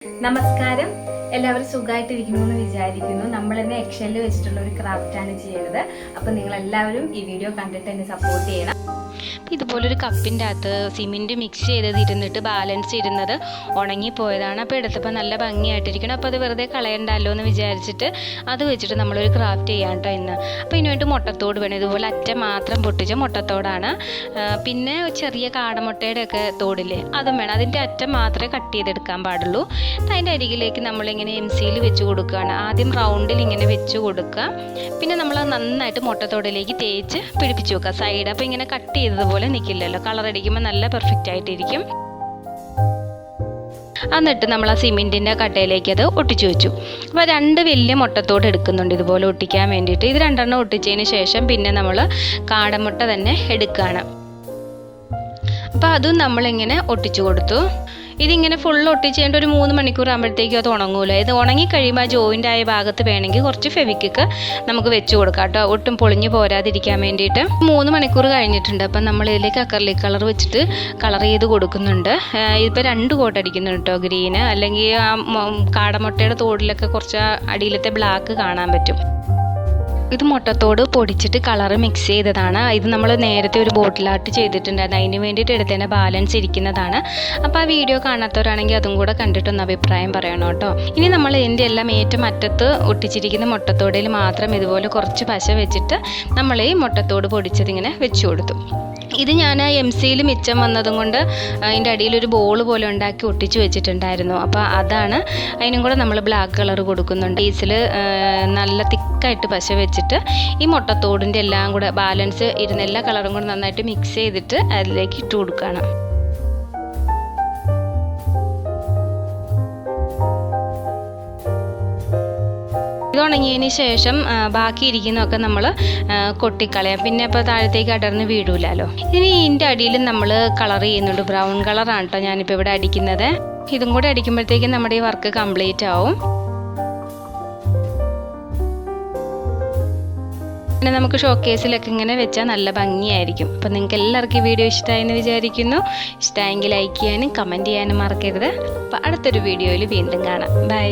നമസ്കാരം എല്ലാവരും സുഖമായിട്ടിരിക്കുന്നു എന്ന് വിചാരിക്കുന്നു. നമ്മൾ തന്നെ എക്സലിൽ വെച്ചിട്ടുള്ള ഒരു ക്രാഫ്റ്റാണ് ചെയ്യുന്നത്. അപ്പോൾ നിങ്ങൾ എല്ലാവരും ഈ വീഡിയോ കണ്ടിട്ട് എന്നെ സപ്പോർട്ട് ചെയ്യണം. ഇതുപോലൊരു കപ്പിൻ്റെ അകത്ത് സിമെൻറ്റ് മിക്സ് ചെയ്തിരുന്നിട്ട് ബാലൻസ് ഇരുന്നത് ഉണങ്ങിപ്പോയതാണ്. അപ്പോൾ എടുത്തപ്പോൾ നല്ല ഭംഗിയായിട്ടിരിക്കണം. അപ്പോൾ അത് വെറുതെ കളയണ്ടല്ലോ എന്ന് വിചാരിച്ചിട്ട് അത് വെച്ചിട്ട് നമ്മളൊരു ക്രാഫ്റ്റ് ചെയ്യാം കേട്ടോ ഇന്ന്. അപ്പോൾ ഇതിന് വേണ്ടി മുട്ടത്തോട് വേണം. ഇതുപോലെ അറ്റം മാത്രം പൊട്ടിച്ച മുട്ടത്തോടാണ്. പിന്നെ ചെറിയ കാടമുട്ടയുടെ ഒക്കെ തോടില്ലേ അതും വേണം. അതിൻ്റെ അറ്റം മാത്രമേ കട്ട് ചെയ്തെടുക്കാൻ പാടുള്ളൂ. അതിൻ്റെ അരികിലേക്ക് നമ്മളിങ്ങനെ എംസിയിൽ വെച്ച് കൊടുക്കുകയാണ്. ആദ്യം റൗണ്ടിൽ ഇങ്ങനെ വെച്ച് കൊടുക്കുക. പിന്നെ നമ്മൾ നന്നായിട്ട് മുട്ടത്തോടിലേക്ക് തേച്ച് പിടിപ്പിച്ച് വെക്കുക സൈഡ്. അപ്പോൾ ഇങ്ങനെ കട്ട് ചെയ്തതുപോലെ നിൽക്കില്ലല്ലോ, കളർ അടിക്കുമ്പോൾ നല്ല പെർഫെക്റ്റ് ആയിട്ടിരിക്കും. എന്നിട്ട് നമ്മൾ ആ സിമെൻറ്റിൻ്റെ കട്ടയിലേക്ക് അത് ഒട്ടിച്ചു വെച്ചു. അപ്പോൾ 2 വലിയ മുട്ടത്തോട് എടുക്കുന്നുണ്ട് ഇതുപോലെ ഒട്ടിക്കാൻ വേണ്ടിയിട്ട്. ഇത് 2 ഒട്ടിച്ചതിന് ശേഷം പിന്നെ നമ്മൾ കാടമുട്ട തന്നെ എടുക്കുകയാണ്. അപ്പോൾ അതും നമ്മളിങ്ങനെ ഒട്ടിച്ചു കൊടുത്തു. ഇതിങ്ങനെ ഫുൾ ഒട്ടിച്ച് കഴിഞ്ഞിട്ട് ഒരു 3 മണിക്കൂർ ആകുമ്പോഴത്തേക്കും അത് ഉണങ്ങൂല. ഇത് ഉണങ്ങി കഴിയുമ്പോൾ ആ ജോയിൻ്റ് ആയ ഭാഗത്ത് വേണമെങ്കിൽ കുറച്ച് ഫെവിക്വിക്ക് നമുക്ക് വെച്ച് കൊടുക്കാം കേട്ടോ, ഒട്ടും പൊളിഞ്ഞ് പോരാതിരിക്കാൻ വേണ്ടിയിട്ട്. 3 മണിക്കൂർ കഴിഞ്ഞിട്ടുണ്ട്. അപ്പം നമ്മൾ ഇതിലേക്ക് അക്രലിക് കളർ വെച്ചിട്ട് കളർ ചെയ്ത് കൊടുക്കുന്നുണ്ട്. ഇതിപ്പോൾ 2 കോട്ട് അടിക്കുന്നുണ്ട് കേട്ടോ, ഗ്രീന്. അല്ലെങ്കിൽ ആ കാടമുട്ടയുടെ തോടിലൊക്കെ കുറച്ച് അടിയിലത്തെ ബ്ലാക്ക് കാണാൻ പറ്റും. ഇത് മുട്ടത്തോട് പൊടിച്ചിട്ട് കളറ് മിക്സ് ചെയ്തതാണ്. ഇത് നമ്മൾ നേരത്തെ ഒരു ബോട്ടിൽ ആർട്ട് ചെയ്തിട്ടുണ്ടായിരുന്നു. അതിന് വേണ്ടിയിട്ട് എടുത്തതിൻ്റെ ബാലൻസ് ഇരിക്കുന്നതാണ്. അപ്പോൾ ആ വീഡിയോ കാണാത്തവരാണെങ്കിൽ അതും കൂടെ കണ്ടിട്ടൊന്ന് അഭിപ്രായം പറയണം കേട്ടോ. ഇനി നമ്മൾ ഇതിൻ്റെ എല്ലാം ഏറ്റവും അറ്റത്ത് ഒട്ടിച്ചിരിക്കുന്ന മുട്ടത്തോടിൽ മാത്രം ഇതുപോലെ കുറച്ച് പശ വെച്ചിട്ട് നമ്മൾ ഈ മുട്ടത്തോട് പൊടിച്ചതിങ്ങനെ വെച്ച് കൊടുത്തു. ഇത് ഞാൻ എംസിയിൽ മിച്ചം വന്നതും കൊണ്ട് അതിൻ്റെ അടിയിലൊരു ബോൾ പോലെ ഉണ്ടാക്കി ഒട്ടിച്ച് വെച്ചിട്ടുണ്ടായിരുന്നു. അപ്പോൾ അതാണ്. അതിനും കൂടെ നമ്മൾ ബ്ലാക്ക് കളർ കൊടുക്കുന്നുണ്ട്. ഈസിൽ നല്ല തിക്കായിട്ട് പശ വെച്ചിട്ട് ഈ മുട്ടത്തോടിൻ്റെ എല്ലാം കൂടെ ബാലൻസ് ഇരുന്ന എല്ലാ കളറും കൂടെ നന്നായിട്ട് മിക്സ് ചെയ്തിട്ട് അതിലേക്ക് ഇട്ട് കൊടുക്കുകയാണ്. ഇത് ഉണങ്ങിയതിന് ശേഷം ബാക്കി ഇരിക്കുന്നതൊക്കെ നമ്മൾ കൊട്ടിക്കളയാം. പിന്നെ അപ്പോൾ താഴത്തേക്ക് അടർന്ന് വീഴൂലല്ലോ. ഇനി ഇതിൻ്റെ അടിയിൽ നമ്മൾ കളർ ചെയ്യുന്നുണ്ട്. ബ്രൗൺ കളറാണ് കേട്ടോ ഞാനിപ്പോൾ ഇവിടെ അടിക്കുന്നത്. ഇതും കൂടെ അടിക്കുമ്പോഴത്തേക്കും നമ്മുടെ ഈ വർക്ക് കംപ്ലീറ്റ് ആവും. പിന്നെ നമുക്ക് ഷോക്കേസിലൊക്കെ ഇങ്ങനെ വെച്ചാൽ നല്ല ഭംഗിയായിരിക്കും. അപ്പോൾ നിങ്ങൾക്ക് എല്ലാവർക്കും ഈ വീഡിയോ ഇഷ്ടമായെന്ന് വിചാരിക്കുന്നു. ഇഷ്ടമായെങ്കിൽ ലൈക്ക് ചെയ്യാനും കമൻറ്റ് ചെയ്യാനും മറക്കരുത്. അപ്പോൾ അടുത്തൊരു വീഡിയോയിൽ വീണ്ടും കാണാം. ബൈ.